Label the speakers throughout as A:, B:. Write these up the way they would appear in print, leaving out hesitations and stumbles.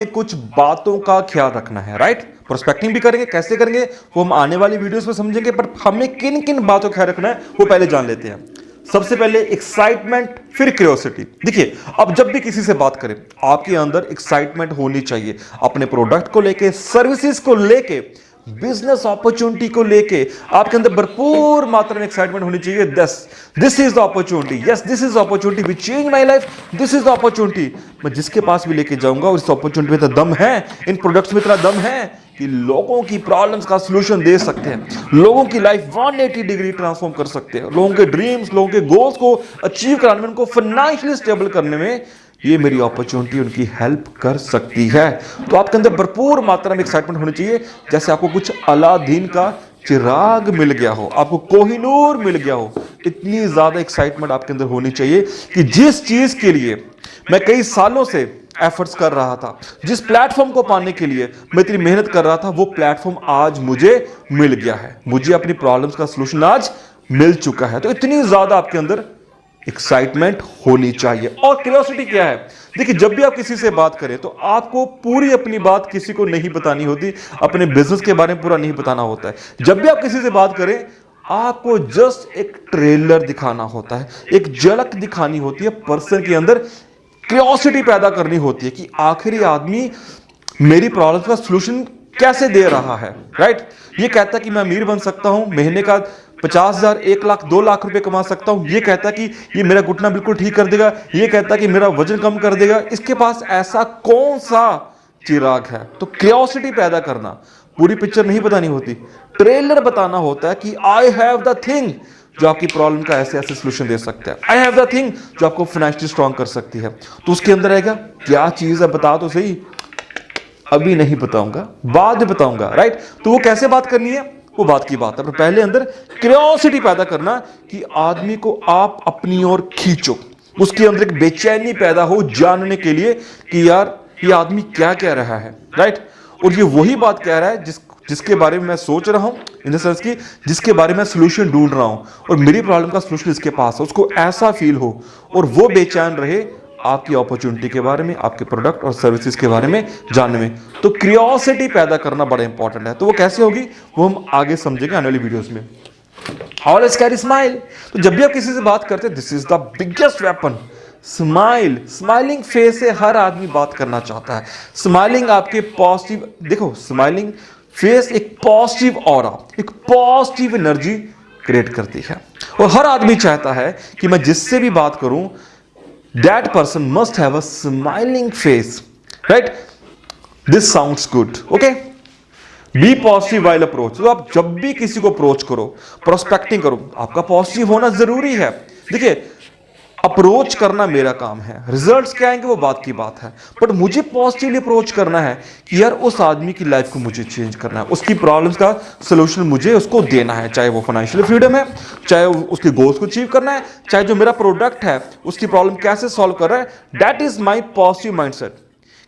A: कुछ बातों का ख्याल रखना है, राइट। प्रोस्पेक्टिंग भी करेंगे, कैसे करेंगे वो हम आने वाली वीडियोस में समझेंगे, पर हमें किन किन बातों का ख्याल रखना है वो पहले जान लेते हैं। सबसे पहले एक्साइटमेंट, फिर क्यूरियोसिटी। देखिए, अब जब भी किसी से बात करें आपके अंदर एक्साइटमेंट होनी चाहिए, अपने प्रोडक्ट को लेके, सर्विसेज को लेके, बिजनेस अपॉर्चुनिटी को लेके आपके अंदर भरपूर मात्रा में एक्साइटमेंट होनी चाहिए। This is the opportunity, yes this is the opportunity which change my life, this is the opportunity. मैं जिसके पास भी लेके जाऊंगा और इस अपॉर्चुनिटी में तो दम है, इन प्रोडक्ट्स में इतना दम है कि लोगों की प्रॉब्लम्स का सॉल्यूशन दे सकते हैं, लोगों की लाइफ 180 डिग्री ट्रांसफॉर्म कर सकते हैं, लोगों के ड्रीम्स, लोगों के गोल्स को अचीव कराने में, उनको फाइनेंशियली स्टेबल करने में ये मेरी अपॉर्चुनिटी उनकी हेल्प कर सकती है। तो आपके अंदर भरपूर मात्रा में एक्साइटमेंट होनी चाहिए, जैसे आपको कुछ अलादीन का चिराग मिल गया हो, आपको कोहिनूर मिल गया हो। इतनी ज्यादा एक्साइटमेंट आपके अंदर होनी चाहिए कि जिस चीज के लिए मैं कई सालों से एफर्ट्स कर रहा था, जिस प्लेटफॉर्म को पाने के लिए मैं इतनी मेहनत कर रहा था, वो प्लेटफॉर्म आज मुझे मिल गया है, मुझे अपनी प्रॉब्लम्स का सलूशन आज मिल चुका है। तो इतनी ज्यादा आपके अंदर एक्साइटमेंट होनी चाहिए। और क्यूरियोसिटी क्या है? देखिए, जब भी आप किसी से बात करें तो आपको पूरी अपनी बात किसी को नहीं बतानी होती, अपने बिजनेस के बारे में पूरा नहीं बताना होता है। जब भी आप किसी से बात करें आपको जस्ट एक ट्रेलर दिखाना होता है, एक झलक दिखानी होती है, पर्सन के अंदर क्यूरियोसिटी पैदा करनी होती है कि आखिर ये आदमी मेरी प्रॉब्लम का सलूशन कैसे दे रहा है, राइट। ये कहता है कि मैं अमीर बन सकता हूं, महीने का 50,000, 1 लाख, 2 लाख रुपए कमा सकता हूं। ये कहता है कि ये मेरा घुटना बिल्कुल ठीक कर देगा, ये कहता है कि मेरा वजन कम कर देगा। इसके पास ऐसा कौन सा चिराग है? तो क्यूरियोसिटी पैदा करना, पूरी पिक्चर नहीं बतानी होती, ट्रेलर बताना होता है कि आई हैव द थिंग जो आपकी प्रॉब्लम का ऐसे ऐसे सलूशन दे सकता है, आई हैव द थिंग जो आपको फाइनेंशियली स्ट्रांग कर सकती है। तो उसके अंदर आएगा क्या चीज है, बता तो सही। अभी नहीं बताऊंगा, बाद में बताऊंगा, राइट। तो वो कैसे बात करनी है वो बात की बात है, पर पहले अंदर क्यूरियोसिटी पैदा करना कि आदमी को आप अपनी ओर खींचो, उसके अंदर एक बेचैनी पैदा हो जानने के लिए कि यार ये आदमी क्या कह रहा है, राइट। और ये वही बात कह रहा है जिसके बारे में मैं सोच रहा हूं, इन द सेंस की जिसके बारे में सलूशन ढूंढ रहा हूं, और मेरी प्रॉब्लम का सलूशन इसके पास है। उसको ऐसा फील हो और वो बेचैन रहे आपकी अपॉर्चुनिटी के बारे में, आपके प्रोडक्ट और सर्विसेज के बारे में जानने में। तो क्यूरियोसिटी पैदा करना बड़ा इंपॉर्टेंट है। तो वो कैसे होगी वो हम आगे समझेंगे आने वाली वीडियोस में। Always carry smile. तो जब भी आप किसी से बात करते हैं, this is the biggest weapon, smile. Smiling face से हर आदमी बात करना चाहता है। स्माइलिंग आपके पॉजिटिव, देखो स्माइलिंग फेस एक पॉजिटिव ऑरा, एक पॉजिटिव एनर्जी क्रिएट करती है, और हर आदमी चाहता है कि मैं जिससे भी बात करूं that person must have a smiling face, right? This sounds good, okay? Be positive while approach। तो आप जब भी किसी को अप्रोच करो, प्रोस्पेक्टिंग करो, आपका पॉजिटिव होना जरूरी है। देखिए, अप्रोच करना मेरा काम है, रिजल्ट्स क्या आएंगे वो बात की बात है, बट मुझे पॉजिटिवली अप्रोच करना है कि यार उस आदमी की लाइफ को मुझे चेंज करना है, उसकी प्रॉब्लम्स का सलूशन मुझे उसको देना है, चाहे वो फाइनेंशियल फ्रीडम है, चाहे उसके गोल्स को अचीव करना है, चाहे जो मेरा प्रोडक्ट है उसकी प्रॉब्लम कैसे सॉल्व कर रहा है। That is my positive mindset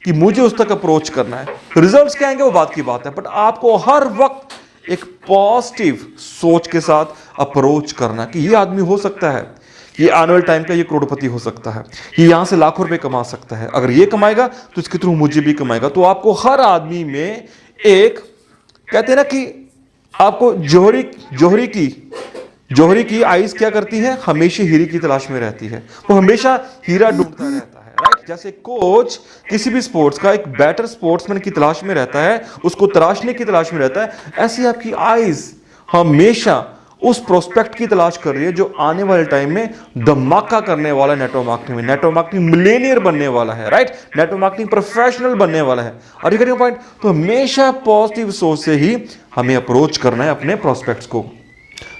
A: कि मुझे उस तक अप्रोच करना है। रिजल्ट्स क्या आएंगे वो बात की बात है, बट आपको हर वक्त एक पॉजिटिव सोच के साथ अप्रोच करना कि ये आदमी हो सकता है, ये आने वाले टाइम का ये करोड़पति हो सकता है, ये यहां से लाखों रुपए कमा सकता है, अगर ये कमाएगा तो इसके थ्रू मुझे भी कमाएगा। तो आपको हर आदमी में एक, कहते हैं ना कि आपको जोहरी की आइज क्या करती है, हमेशा हीरे की तलाश में रहती है, वो हमेशा हीरा ढूंढता रहता है, राइट। जैसे कोच किसी भी स्पोर्ट्स का एक बेटर स्पोर्ट्समैन की तलाश में रहता है, उसको तराशने की तलाश में रहता है, ऐसे आपकी आइज हमेशा उस प्रोस्पेक्ट की तलाश कर रही है जो आने वाले टाइम में धमाका करने वाला है नेटवर्क मार्केटिंग में, नेटवर्क मार्केटिंग मिलियनियर बनने वाला है, राइट। नेटवर्क मार्केटिंग प्रोफेशनल बनने वाला है। और ये पॉइंट, तो हमेशा पॉजिटिव सोच से ही हमें अप्रोच करना है अपने प्रोस्पेक्ट्स को।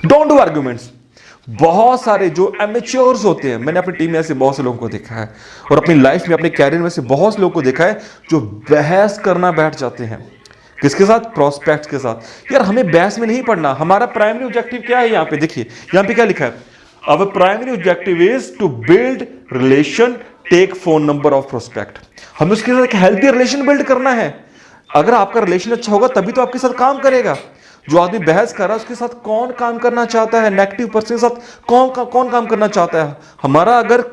A: Don't do arguments. बहुत सारे जो एमेच्योर्स होते हैं, मैंने अपनी टीम में ऐसे बहुत से लोगों को देखा है, और अपनी लाइफ में, अपने कैरियर में से बहुत से लोगों को देखा है जो बहस करना बैठ जाते हैं। किसके साथ? प्रोस्पेक्ट के साथ। यार हमें बहस में नहीं पड़ना, हमारा प्राइमरी ऑब्जेक्टिव क्या है? यहाँ पे देखिए, यहाँ पे क्या लिखा है, our primary objective is to build relation, take phone number of prospect. हमें उसके साथ एक हेल्थी रिलेशन बिल्ड करना है। अगर आपका रिलेशन अच्छा होगा तभी तो आपके साथ काम करेगा। जो आदमी बहस कर रहा है उसके साथ कौन काम करना चाहता है? नेगेटिव पर्सन के साथ कौन काम करना चाहता है? हमारा अगर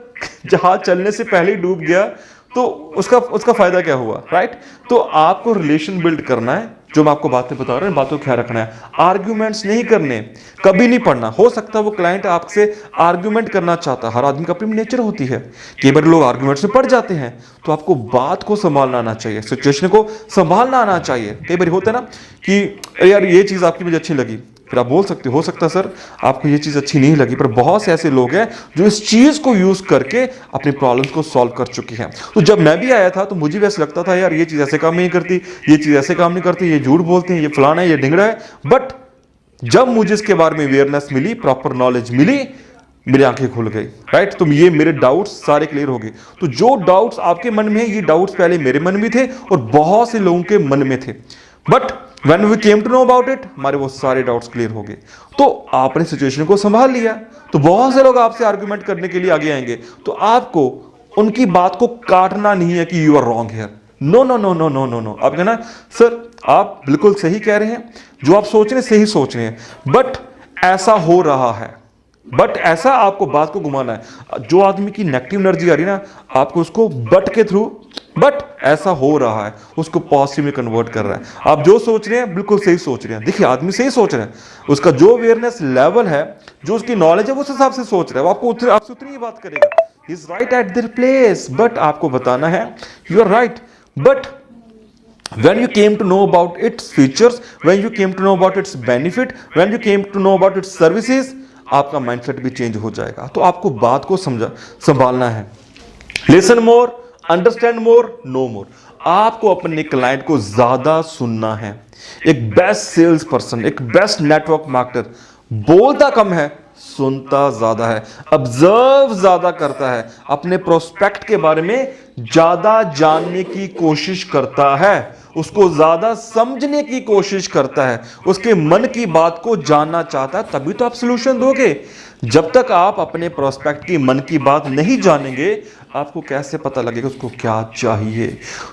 A: जहाज चलने से पहले ही डूब गया तो उसका फायदा क्या हुआ, राइट? तो आपको रिलेशन बिल्ड करना है, जो मैं आपको बातें बता रहा हूं, बातों का ख्याल रखना है, आर्ग्यूमेंट्स नहीं करने, कभी नहीं पढ़ना। हो सकता है वो क्लाइंट आपसे आर्ग्यूमेंट करना चाहता है, हर आदमी का अपनी नेचर होती है, कई बार लोग आर्ग्यूमेंट्स में पड़ जाते हैं, तो आपको बात को संभालना आना चाहिए, सिचुएशन को संभालना आना चाहिए। कई बार होता है ना कि यार ये चीज आपकी मुझे अच्छी लगी, फिर आप बोल सकते हो सकता है सर आपको ये चीज अच्छी नहीं लगी, पर बहुत से ऐसे लोग हैं जो इस चीज को यूज करके अपनी प्रॉब्लम्स को सॉल्व कर चुके हैं। तो जब मैं भी आया था तो मुझे भी ऐसा लगता था यार ये चीज ऐसे काम नहीं करती, ये चीज ऐसे काम नहीं करती, ये झूठ बोलते हैं, ये फलाना है, ये ढिंगड़ा है। बट जब मुझे इसके बारे में अवेयरनेस मिली, प्रॉपर नॉलेज मिली, मेरी आंखें खुल गई, राइट? तो ये मेरे डाउट्स सारे क्लियर हो गए। तो जो डाउट्स आपके मन में है, ये डाउट्स पहले मेरे मन में थे और बहुत से लोगों के मन में थे, but when we came to know about it, हमारे वो सारे डाउट्स क्लियर हो गए। तो आपने सिचुएशन को संभाल लिया, तो बहुत से लोग आपसे आर्गुमेंट करने के लिए आगे आएंगे, तो आपको उनकी बात को काटना नहीं है कि you are wrong here. No no no no no no no, आप कहना सर आप बिल्कुल सही कह रहे हैं, जो आप सोच रहे हैं सही सोच रहे हैं, बट ऐसा हो रहा है, बट ऐसा आपको बात को घुमाना है। जो आदमी की नेगेटिव एनर्जी आ रही है ना, आपको उसको बट के थ्रू, बट ऐसा हो रहा है, उसको पॉजिटिव में कन्वर्ट कर रहा है। आप जो सोच रहे हैं बिल्कुल सही सोच रहे हैं। देखिए आदमी सही सोच रहा है, उसका जो अवेयरनेस लेवल है, जो उसकी नॉलेज है, वो उस हिसाब से सोच रहा है, वो आपको आपसे उतनी ही बात करेगा। He is right at their place, but आपको बताना है you are right. But when you came to know about its features, when you came to know about its benefit, when you came to know about its services, आपका mindset भी change हो जाएगा। तो आपको बात को संभालना है। Listen more, understand more, know more. आपको अपने क्लाइंट को ज्यादा सुनना है। एक बेस्ट सेल्स पर्सन, एक बेस्ट नेटवर्क मार्केटर बोलता कम है, सुनता ज्यादा है, ऑब्जर्व ज्यादा करता है, अपने प्रोस्पेक्ट के बारे में ज्यादा जानने की कोशिश करता है, उसको ज्यादा समझने की कोशिश करता है, उसके मन की बात को जानना चाहता है, तभी तो आप सॉल्यूशन दोगे। जब तक आप अपने प्रोस्पेक्ट की मन की बात नहीं जानेंगे, आपको कैसे पता लगेगा उसको क्या चाहिए?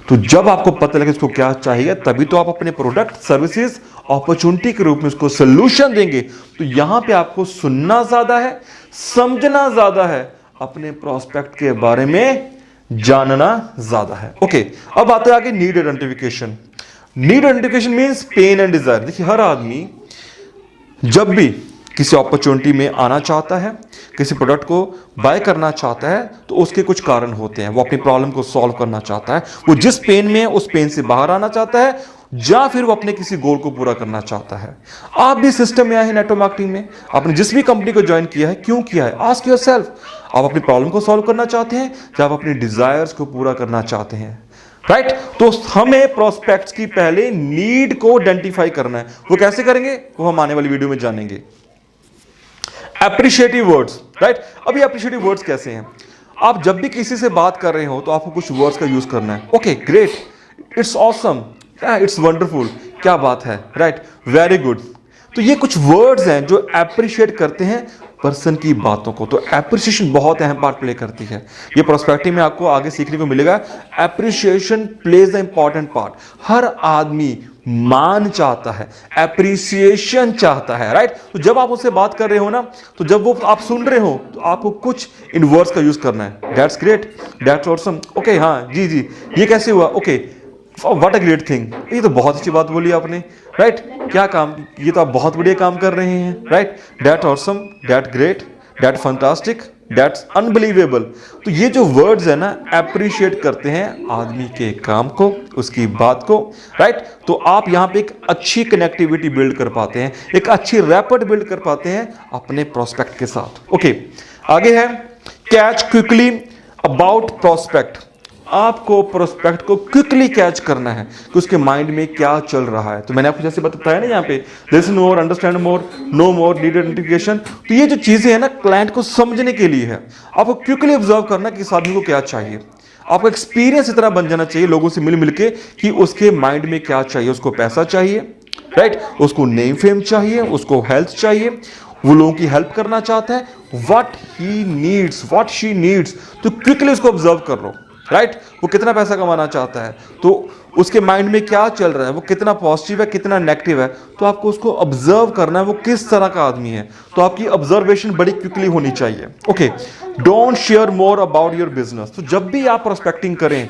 A: तो जब आपको पता लगे उसको क्या चाहिए, तभी तो आप अपने प्रोडक्ट, सर्विसेज, अपॉर्चुनिटी के रूप में उसको सॉल्यूशन देंगे। तो यहां पे आपको सुनना ज्यादा है, समझना ज्यादा है, अपने प्रोस्पेक्ट के बारे में जानना ज्यादा है। ओके, अब आते हैं आगे need identification. Need identification means pain and desire. देखिए हर आदमी जब भी किसी अपॉर्चुनिटी में आना चाहता है, किसी प्रोडक्ट को बाय करना चाहता है, तो उसके कुछ कारण होते हैं। वो अपनी प्रॉब्लम को सॉल्व करना चाहता है, वो जिस पेन में है उस पेन से बाहर आना चाहता है, या फिर वो अपने किसी गोल को पूरा करना चाहता है। आप भी सिस्टम में आए हैं नेटवर्क मार्केटिंग में, आपने जिस भी कंपनी को ज्वाइन किया है, क्यों किया है? Ask yourself. आप अपनी प्रॉब्लम को सॉल्व करना चाहते हैं या आप अपनी डिजायर्स को पूरा करना चाहते हैं? राइट? तो हमें प्रोस्पेक्ट्स की पहले नीड को आइडेंटिफाई करना है। वो कैसे करेंगे, वो हम आने वाली वीडियो में जानेंगे। Appreciative words, right? अभी एप्रिशिएटिव वर्ड्स कैसे हैं? आप जब भी किसी से बात कर रहे हो तो आपको कुछ वर्ड्स का यूज करना है। Okay, great, it's awesome, it's wonderful, क्या बात है, राइट, वेरी गुड। तो ये कुछ वर्ड्स हैं जो एप्रिशिएट करते हैं पर्सन की बातों को। तो एप्रिसिएशन बहुत अहम पार्ट प्ले करती है। ये प्रोस्पेक्टिव में आपको आगे सीखने को मिलेगा। Appreciation plays the important part. हर आदमी मान चाहता है, एप्रिसिएशन चाहता है, राइट? तो जब आप उससे बात कर रहे हो ना, तो जब वो आप सुन रहे हो, तो आपको कुछ इन वर्ड्स का यूज करना है। That's great, that's awesome, okay, हाँ जी जी, ये कैसे हुआ, okay, what a great thing, ये तो बहुत अच्छी बात बोली आपने, राइट? क्या काम, ये तो आप बहुत बढ़िया काम कर रहे हैं, right? That awesome, that great, that fantastic, that's unbelievable. तो ये जो वर्ड्स है ना, अप्रिशिएट करते हैं आदमी के काम को, उसकी बात को, राइट? तो आप यहाँ पे एक अच्छी कनेक्टिविटी बिल्ड कर पाते हैं, एक अच्छी रैपिड बिल्ड कर पाते हैं अपने प्रोस्पेक्ट के साथ। ओके, आगे है कैच क्विकली अबाउट प्रोस्पेक्ट। आपको प्रोस्पेक्ट को क्विकली कैच करना है कि उसके माइंड में क्या चल रहा है। तो मैंने आपको जैसे बताया ना यहाँ पे, listen more, understand more, know more, need identification. तो ये जो चीजें हैं ना, क्लाइंट को समझने के लिए है। आपको क्विकली ऑब्जर्व करना कि इस आदमी को क्या चाहिए। आपका एक्सपीरियंस इतना बन जाना चाहिए लोगों से मिल मिलके कि उसके माइंड में क्या चाहिए। उसको पैसा चाहिए, राइट? उसको नेम फेम चाहिए, उसको हेल्थ चाहिए, वो लोगों की हेल्प करना चाहता है। What he needs, what she needs. तो क्विकली उसको ऑब्जर्व कर लो, राइट? वो कितना पैसा कमाना चाहता है, तो उसके माइंड में क्या चल रहा है, वो कितना पॉजिटिव है कितना नेगेटिव है, तो आपको उसको ऑब्जर्व करना है वो किस तरह का आदमी है। तो आपकी ऑब्जर्वेशन बड़ी क्विकली होनी चाहिए। Okay, don't share more about your business. तो जब भी आप प्रोस्पेक्टिंग करें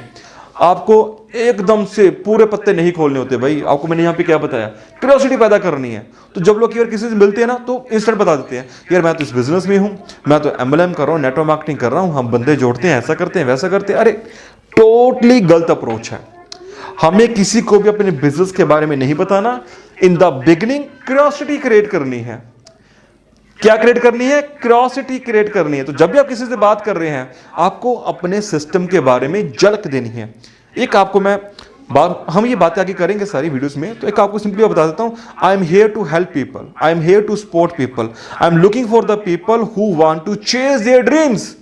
A: आपको एकदम से पूरे पत्ते नहीं खोलने होते भाई। आपको मैंने यहाँ पे क्या बताया, क्यूरियोसिटी पैदा करनी है। तो जब लोग यार किसी से मिलते हैं ना तो इंस्टेंट बता देते हैं यार मैं तो इस बिजनेस में हूँ, मैं तो MLM कर रहा हूँ, नेटवर्क मार्केटिंग कर रहा हूँ, हम बंदे जोड़ते हैं, ऐसा करते हैं वैसा करते हैं। अरे टोटली गलत अप्रोच है। हमें किसी को भी अपने बिजनेस के बारे में नहीं बताना। In the beginning curiosity create करनी है। क्या क्रिएट करनी है, क्यूरियोसिटी क्रिएट करनी है। तो जब भी आप किसी से बात कर रहे हैं आपको अपने सिस्टम के बारे में झलक देनी है। एक आपको मैं हम ये बातें आगे करेंगे सारी वीडियोस में, तो एक आपको सिंपली बता देता हूं, I am here to help people, I am here to support people, I am looking for the people who want to chase their dreams,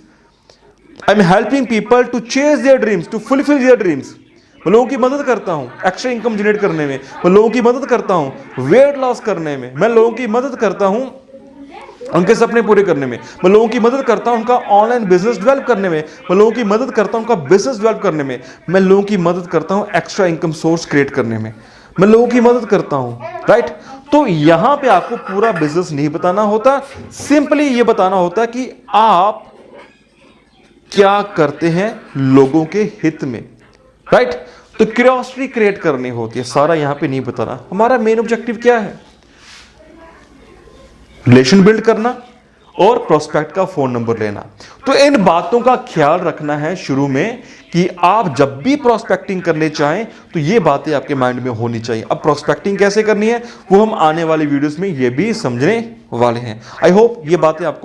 A: I am helping people to chase their dreams, to fulfil their dreams. मैं लोगों की मदद करता हूं extra income generate करने में, मैं लोगों की मदद करता हूं वेट लॉस करने में, मैं लोगों की मदद करता हूं उनके सपने पूरे करने में, मैं लोगों की मदद करता हूं उनका ऑनलाइन बिजनेस डेवलप करने में, मैं लोगों की मदद करता हूं उनका बिजनेस डेवलप करने में, मैं लोगों की मदद करता हूं एक्स्ट्रा इनकम सोर्स क्रिएट करने में, मैं लोगों की मदद करता हूं। राइट, तो यहां पे आपको पूरा बिजनेस नहीं बताना होता, सिंपली ये बताना होता कि आप क्या करते हैं लोगों के हित में। राइट, तो क्यूरियोसिटी क्रिएट करनी होती है, सारा यहां पे नहीं बताना। हमारा मेन ऑब्जेक्टिव क्या है, रिलेशन बिल्ड करना और प्रोस्पेक्ट का फोन नंबर लेना। तो इन बातों का ख्याल रखना है शुरू में कि आप जब भी प्रोस्पेक्टिंग करने चाहें तो ये बातें आपके माइंड में होनी चाहिए। अब प्रोस्पेक्टिंग कैसे करनी है वो हम आने वाली वीडियोस में ये भी समझने वाले हैं। आई होप ये बातें आपको